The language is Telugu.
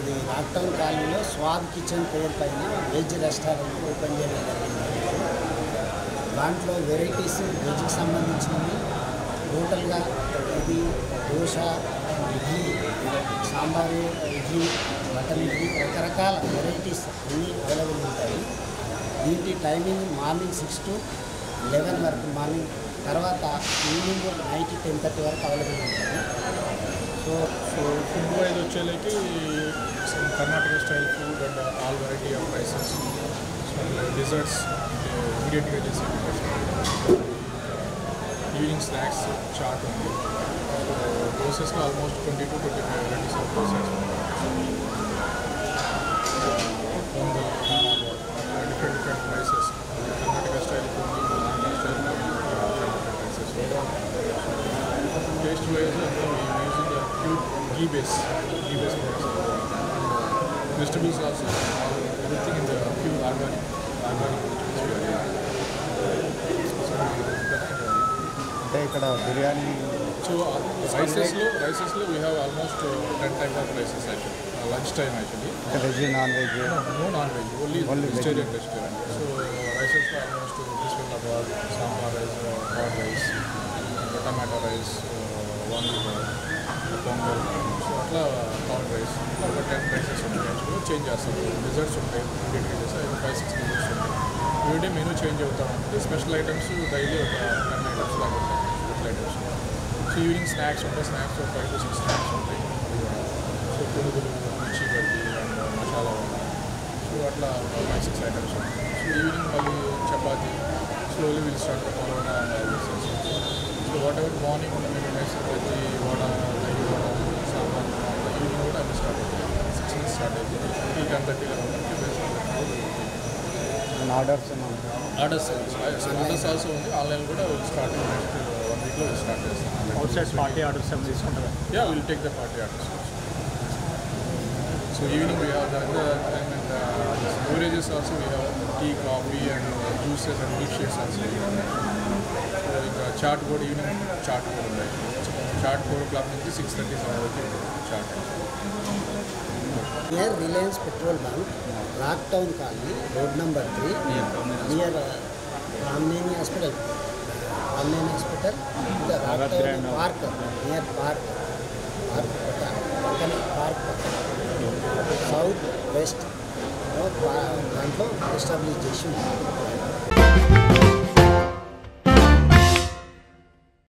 ఇది రాక్టౌన్ కాలనీలో స్వాద్ కిచెన్ పేరు పైన వెజ్ రెస్టారెంట్ ఓపెన్ చేయడం జరిగింది. దాంట్లో వెరైటీస్ వెజ్కి సంబంధించినవి టోటల్గా ఇది దోశ, ఇడ్లీ, సాంబారు, ఇడ్లీ, మటన్ ఇడ్లీ, రకరకాల వెరైటీస్ అన్నీ అవైలబుల్ ఉంటాయి. దీంటి టైమింగ్ మార్నింగ్ 6 to 11 వరకు, మార్నింగ్ తర్వాత ఈవినింగ్ నైట్ 10:30 వరకు అవైలబుల్ ఉంటుంది. సో ఫుడ్ వైజ్ వచ్చేలకి Karnataka style food and all variety of rices, desserts ఇమీడియట్గా చేసే ఈవినింగ్ స్నాక్స్ చాట్ ఉంది. దోసెస్లో almost 20 to 25 varieties of dosas, different rices, Karnataka style కొన్ని, ఆంధ్ర స్టైల్ కొన్ని, rices. Taste wise using pure ghee base products. Vegetables also, everything in the pure organic అంటే ఇక్కడ బిర్యానీ. సో రైసెస్లో we have almost 10 type of rices actually. Lunch time actually. Veg, non veg? No non-veg, only vegetarian. So rices almost bismillah, sambar rice, hot rice, tomato rice, pongal, so అట్లా కార్న్ రైస్, ఒక 10 రైసెస్ ఉంటాయి. యాక్చువల్గా చేంజ్ చేస్తారు. డిజర్ట్స్ ఉంటాయి, 20 చేస్తాయి, 5-6 డిజర్ట్స్ ఉంటాయి. ఎవ్రీడే మెనూ చేంజ్ అవుతూ ఉంటుంది. స్పెషల్ ఐటమ్స్ డైలీ ఒక 10 ఐటమ్స్ లాగా ఉంటాయి, special items. So evening snacks ఉంటాయి, స్నాక్స్ 5 to 6 స్నాక్స్ ఉంటాయి. సో పునుగులు, మిర్చి బజ్జీ అండ్ మసాలా వడ, సో అట్లా 5-6 ఐటమ్స్ ఉంటాయి. సో ఈవినింగ్ మళ్ళీ chapati, slowly will start parotta and all this. So whatever morning మేము మైసూర్ బజ్జీ, వడ, దహి వడ, సాంబార్, ఈవినింగ్ కూడా అవి స్టార్ట్ అవుతాయి. 6 నుంచి స్టార్ట్ అవుతుంది. 10:30 ఆర్డర్స్ ఆల్సో ఉంది. ఆన్లైన్ కూడా స్టార్ట్ నెక్స్ట్ 1 weekలో స్టార్ట్ చేస్తాం. అవుట్ సైడ్ పార్టీ ఆర్డర్స్ ఏమైనా తీసుకుంటారా? Yeah, will take the party orders. So evening we have the beverages also, we have tea, coffee and juices and milkshakes also. So ఇంకా చాట్ కూడా ఈవినింగ్ చాట్ కూడా ఉన్నాయి. చాట్ 4 o'clock నుంచి 6:30 వరకు chaat. Near Reliance petrol bunk, Rocktown colony, road number 3, near Ramneni hospital, Rocktown park, near park పక్కన పార్క్, సౌత్ వెస్ట్ దాంట్లో ఎస్టాబ్లిష్ చేసి